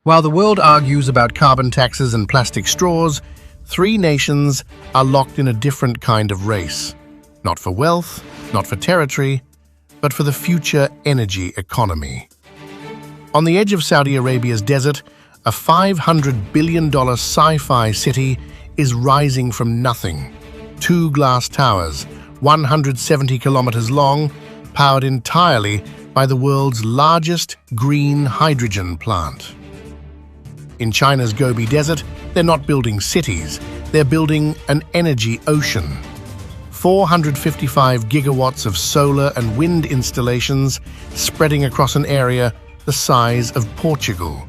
While the world argues about carbon taxes and plastic straws, three nations are locked in a different kind of race. Not for wealth, not for territory, but for the future energy economy. On the edge of Saudi Arabia's desert, a $500 billion sci-fi city is rising from nothing. Two glass towers, 170 kilometers long, powered entirely by the world's largest green hydrogen plant. In China's Gobi Desert, they're not building cities, they're building an energy ocean. 455 gigawatts of solar and wind installations spreading across an area the size of Portugal,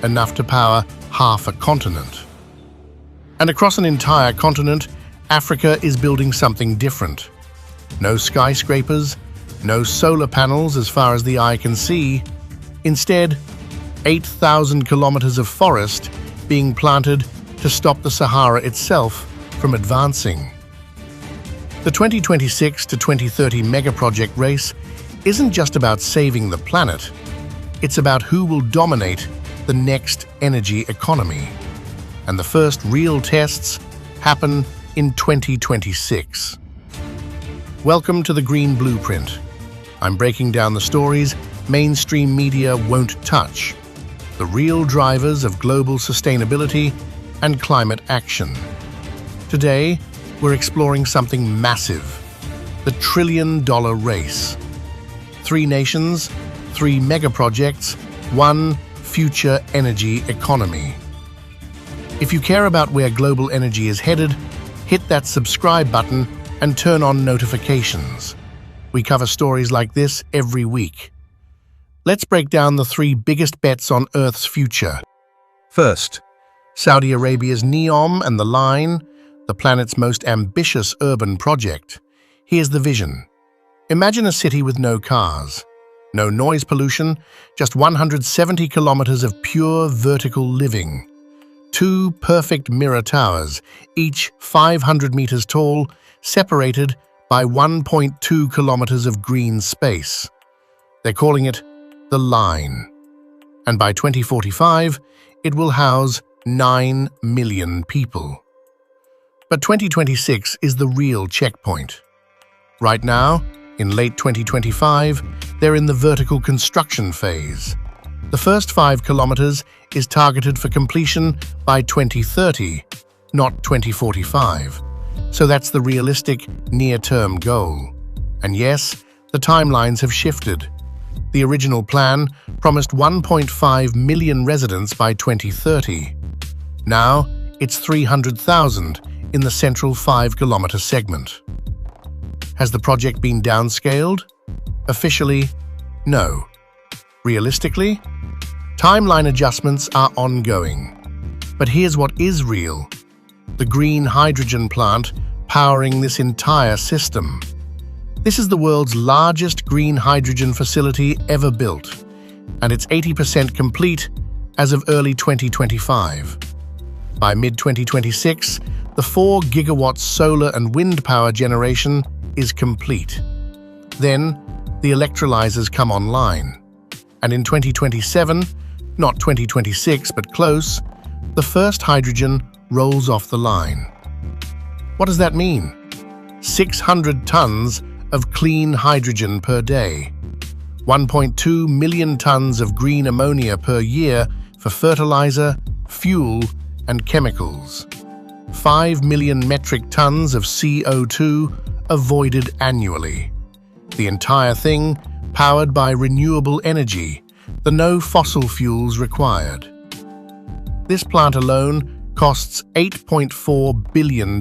enough to power half a continent. And across an entire continent, Africa is building something different. No skyscrapers, no solar panels as far as the eye can see. Instead, 8,000 kilometers of forest being planted to stop the Sahara itself from advancing. The 2026 to 2030 megaproject race isn't just about saving the planet, it's about who will dominate the next energy economy. And the first real tests happen in 2026. Welcome to the Green Blueprint. I'm breaking down the stories mainstream media won't touch, the real drivers of global sustainability and climate action. Today, we're exploring something massive, the trillion-dollar race. Three nations, three megaprojects, one future energy economy. If you care about where global energy is headed, hit that subscribe button and turn on notifications. We cover stories like this every week. Let's break down the three biggest bets on Earth's future. First, Saudi Arabia's NEOM and the Line, the planet's most ambitious urban project. Here's the vision. Imagine a city with no cars, no noise pollution, just 170 kilometers of pure vertical living. Two perfect mirror towers, each 500 meters tall, separated by 1.2 kilometers of green space. They're calling it the Line. And by 2045, it will house 9 million people. But 2026 is the real checkpoint. Right now, in late 2025, they're in the vertical construction phase. The first 5 kilometers is targeted for completion by 2030, not 2045. So that's the realistic, near-term goal. And yes, the timelines have shifted. The original plan promised 1.5 million residents by 2030. Now, it's 300,000 in the central 5-kilometer segment. Has the project been downscaled? Officially, no. Realistically, timeline adjustments are ongoing. But here's what is real: the green hydrogen plant powering this entire system. This is the world's largest green hydrogen facility ever built, and it's 80% complete as of early 2025. By mid-2026, the 4 gigawatt solar and wind power generation is complete. Then, the electrolyzers come online. And in 2027, not 2026 but close, the first hydrogen rolls off the line. What does that mean? 600 tons of clean hydrogen per day, 1.2 million tons of green ammonia per year for fertilizer, fuel, and chemicals, 5 million metric tons of CO2 avoided annually. The entire thing powered by renewable energy, the no fossil fuels required. This plant alone costs $8.4 billion.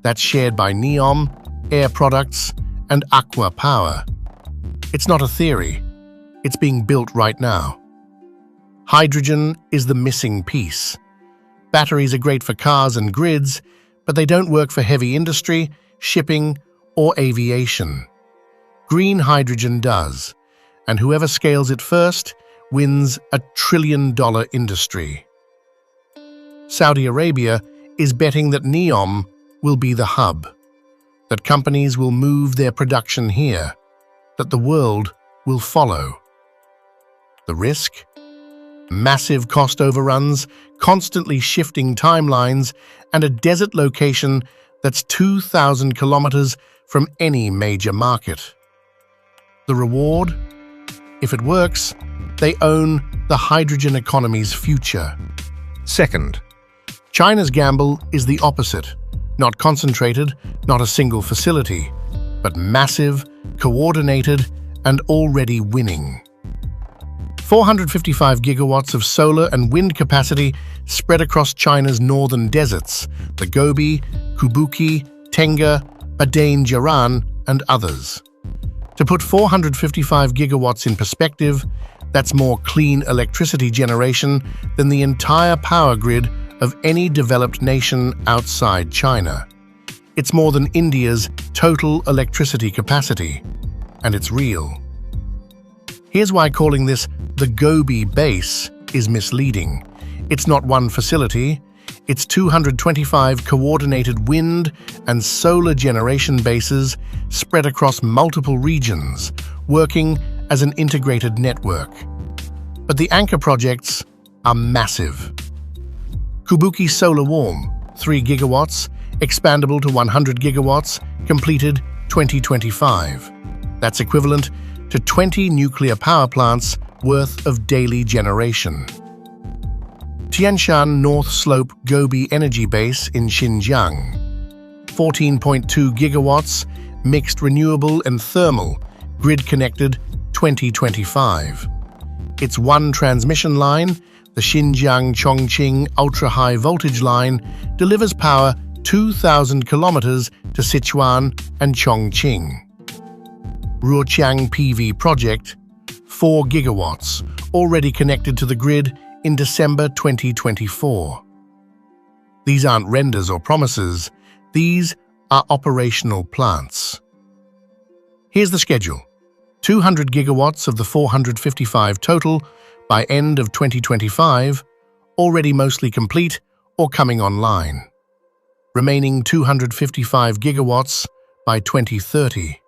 That's shared by NEOM, Air Products, and Aqua Power. It's not a theory. It's being built right now. Hydrogen is the missing piece. Batteries are great for cars and grids, but they don't work for heavy industry, shipping, or aviation. Green hydrogen does, and whoever scales it first wins a trillion-dollar industry. Saudi Arabia is betting that NEOM will be the hub, that companies will move their production here, that the world will follow. The risk? massive cost overruns, constantly shifting timelines, and a desert location that's 2,000 kilometers from any major market. The reward? If it works, they own the hydrogen economy's future. Second, China's gamble is the opposite. Not concentrated, not a single facility, but massive, coordinated, and already winning. 455 gigawatts of solar and wind capacity spread across China's northern deserts, the Gobi, Kubuki, Tenga, Badain Jiran, and others. To put 455 gigawatts in perspective, that's more clean electricity generation than the entire power grid of any developed nation outside China. It's more than India's total electricity capacity, and it's real. Here's why calling this the Gobi base is misleading. It's not one facility, it's 225 coordinated wind and solar generation bases spread across multiple regions, working as an integrated network. But the anchor projects are massive. Kubuki Solar Warm, 3 gigawatts, expandable to 100 gigawatts, completed 2025. That's equivalent to 20 nuclear power plants worth of daily generation. Tianshan North Slope Gobi Energy Base in Xinjiang, 14.2 gigawatts, mixed renewable and thermal, grid-connected 2025. Its one transmission line, the Xinjiang-Chongqing ultra-high voltage line, delivers power 2,000 kilometers to Sichuan and Chongqing. Ruoqiang PV project, 4 gigawatts, already connected to the grid in December 2024. These aren't renders or promises, these are operational plants. Here's the schedule. 200 gigawatts of the 455 total by end of 2025, already mostly complete or coming online. Remaining 255 gigawatts by 2030.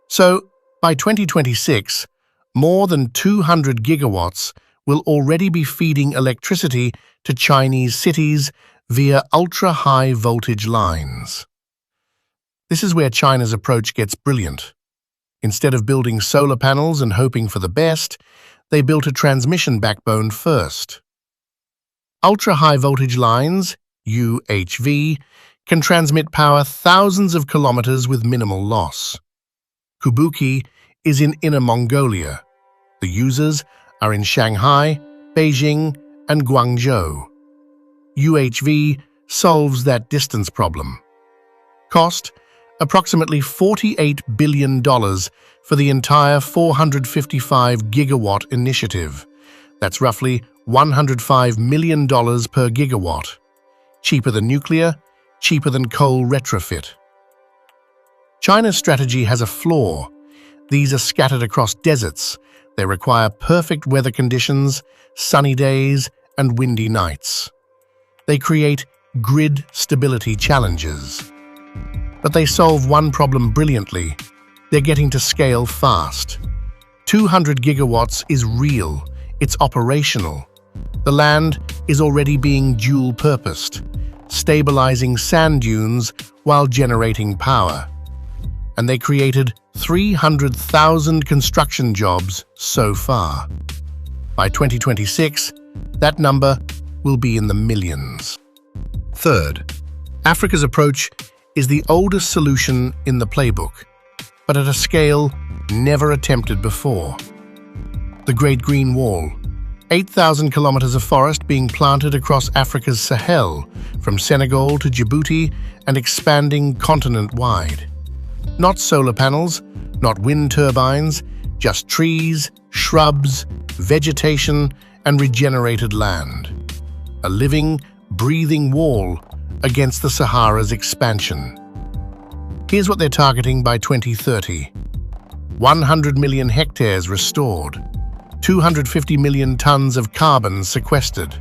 So, by 2026, more than 200 gigawatts will already be feeding electricity to Chinese cities via ultra-high voltage lines. This is where China's approach gets brilliant. Instead of building solar panels and hoping for the best, they built a transmission backbone first. Ultra-high voltage lines, UHV, can transmit power thousands of kilometers with minimal loss. Kubuki is in Inner Mongolia. The users are in Shanghai, Beijing, and Guangzhou. UHV solves that distance problem. Cost: approximately $48 billion for the entire 455 gigawatt initiative. That's roughly $105 million per gigawatt. Cheaper than nuclear, cheaper than coal retrofit. China's strategy has a flaw. These are scattered across deserts. They require perfect weather conditions, sunny days, and windy nights. They create grid stability challenges. But they solve one problem brilliantly. They're getting to scale fast. 200 gigawatts is real. It's operational. The land is already being dual-purposed, stabilizing sand dunes while generating power. And they created 300,000 construction jobs so far. By 2026, that number will be in the millions. Third, Africa's approach is the oldest solution in the playbook, but at a scale never attempted before. The Great Green Wall, 8,000 kilometers of forest being planted across Africa's Sahel, from Senegal to Djibouti and expanding continent-wide. Not solar panels, not wind turbines, just trees, shrubs, vegetation, and regenerated land. A living, breathing wall against the Sahara's expansion. Here's what they're targeting by 2030. 100 million hectares restored, 250 million tons of carbon sequestered,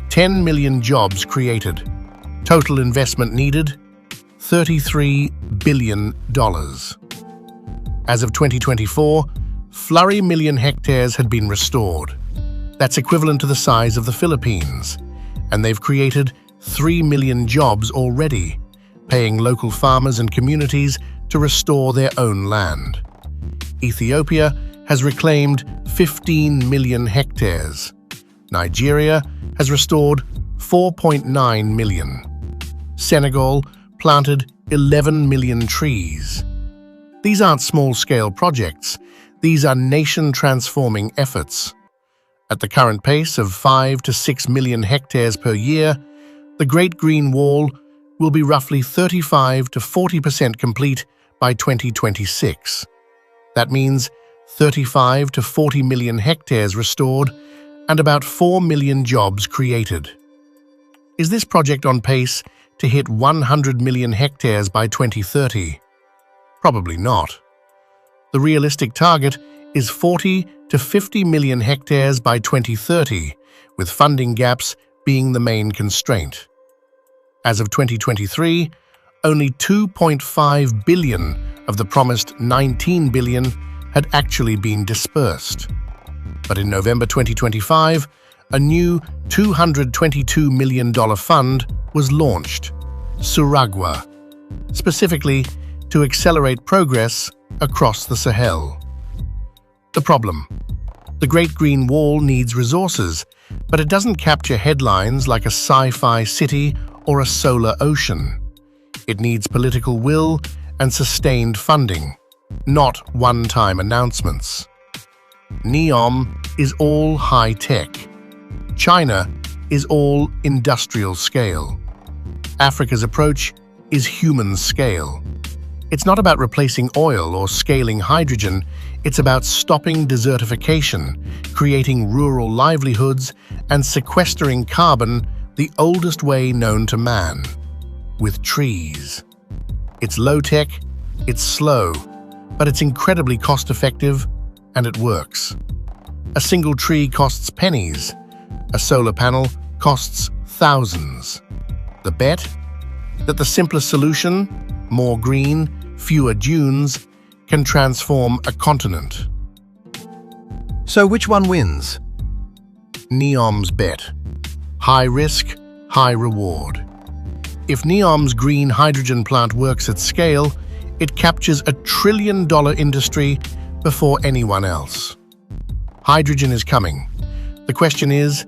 10 million jobs created. Total investment needed, $33 billion. As of 2024, flurry million hectares had been restored. That's equivalent to the size of the Philippines, and they've created 3 million jobs already, paying local farmers and communities to restore their own land. Ethiopia has reclaimed 15 million hectares. Nigeria has restored 4.9 million. Senegal planted 11 million trees. These aren't small-scale projects. These are nation-transforming efforts. At the current pace of 5 to 6 million hectares per year, the Great Green Wall will be roughly 35 to 40% complete by 2026. That means 35 to 40 million hectares restored and about 4 million jobs created. Is this project on pace to hit 100 million hectares by 2030? Probably not. The realistic target is 40 to 50 million hectares by 2030, with funding gaps being the main constraint. As of 2023, only 2.5 billion of the promised 19 billion had actually been dispersed. But in November 2025, a new $222 million fund was launched, Suragwa, specifically to accelerate progress across the Sahel. The problem: the Great Green Wall needs resources, but it doesn't capture headlines like a sci-fi city or a solar ocean. It needs political will and sustained funding, not one-time announcements. NEOM is all high-tech. China is all industrial scale. Africa's approach is human scale. It's not about replacing oil or scaling hydrogen. It's about stopping desertification, creating rural livelihoods, and sequestering carbon the oldest way known to man, with trees. It's low-tech, it's slow, but it's incredibly cost-effective, and it works. A single tree costs pennies. A solar panel costs thousands. The bet? That the simplest solution, more green, fewer dunes, can transform a continent. So which one wins? NEOM's bet. High risk, high reward. If NEOM's green hydrogen plant works at scale, it captures $1 trillion industry before anyone else. Hydrogen is coming. The question is,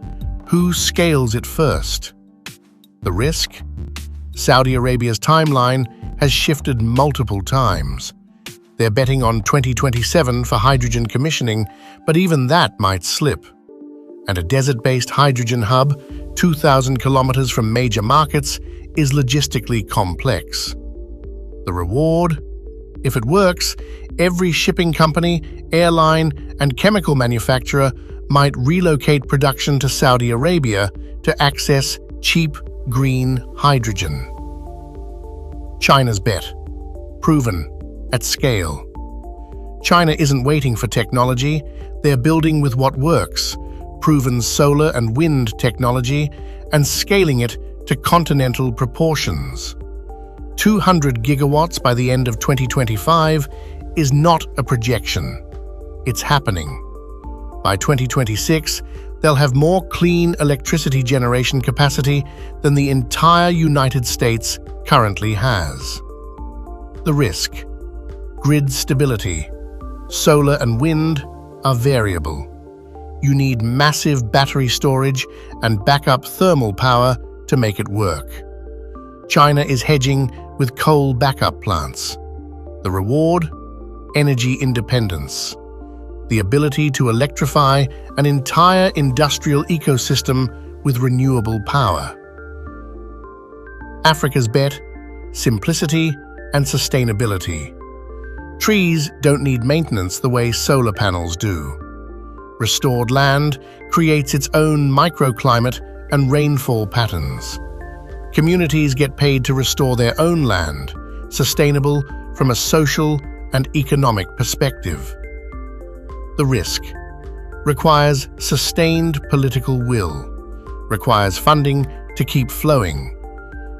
who scales it first? The risk? Saudi Arabia's timeline has shifted multiple times. They're betting on 2027 for hydrogen commissioning, but even that might slip. And a desert-based hydrogen hub, 2,000 kilometers from major markets, is logistically complex. The reward? If it works, every shipping company, airline, and chemical manufacturer might relocate production to Saudi Arabia to access cheap green hydrogen. China's bet. Proven. At scale. China isn't waiting for technology, they're building with what works, proven solar and wind technology, and scaling it to continental proportions. 200 gigawatts by the end of 2025 is not a projection. It's happening. By 2026, they'll have more clean electricity generation capacity than the entire United States currently has. The risk. Grid stability. Solar and wind are variable. You need massive battery storage and backup thermal power to make it work. China is hedging with coal backup plants. The reward? Energy independence. The ability to electrify an entire industrial ecosystem with renewable power. Africa's bet? Simplicity and sustainability. Trees don't need maintenance the way solar panels do. Restored land creates its own microclimate and rainfall patterns. Communities get paid to restore their own land, sustainable from a social and economic perspective. The risk. Requires sustained political will. Requires funding to keep flowing.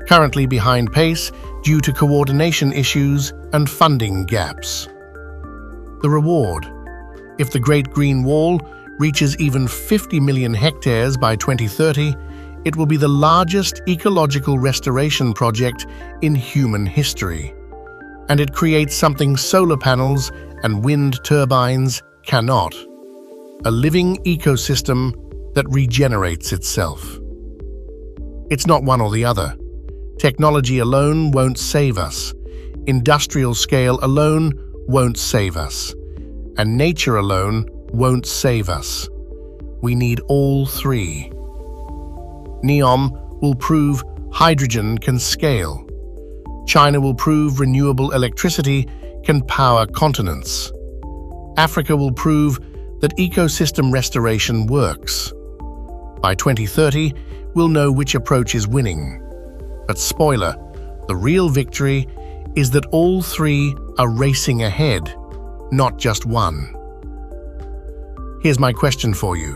Currently behind pace due to coordination issues and funding gaps. The reward. If the Great Green Wall reaches even 50 million hectares by 2030, it will be the largest ecological restoration project in human history. And it creates something solar panels and wind turbines cannot: a living ecosystem that regenerates itself. It's not one or the other. Technology alone won't save us. Industrial scale alone won't save us. And nature alone won't save us. We need all three. NEOM will prove hydrogen can scale. China will prove renewable electricity can power continents. Africa will prove that ecosystem restoration works. By 2030, we'll know which approach is winning. But spoiler, the real victory is that all three are racing ahead, not just one. Here's my question for you.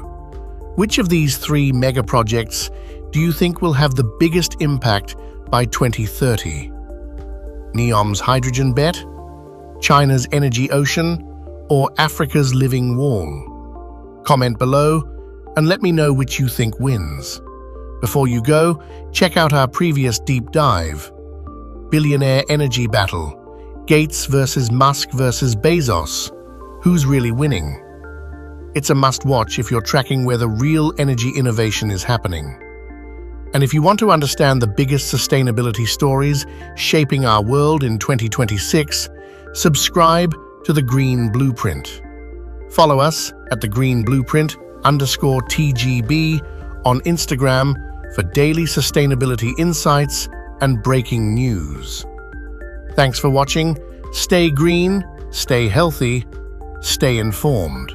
Which of these three megaprojects do you think will have the biggest impact by 2030? NEOM's hydrogen bet, China's energy ocean, or Africa's living wall? Comment below and let me know which you think wins. Before you go, check out our previous deep dive. Billionaire energy battle, Gates versus Musk versus Bezos. Who's really winning? It's a must-watch if you're tracking where the real energy innovation is happening. And if you want to understand the biggest sustainability stories shaping our world in 2026, subscribe to The Green Blueprint. Follow us at thegreenblueprint_TGB on Instagram for daily sustainability insights and breaking news. Thanks for watching. Stay green, stay healthy, stay informed.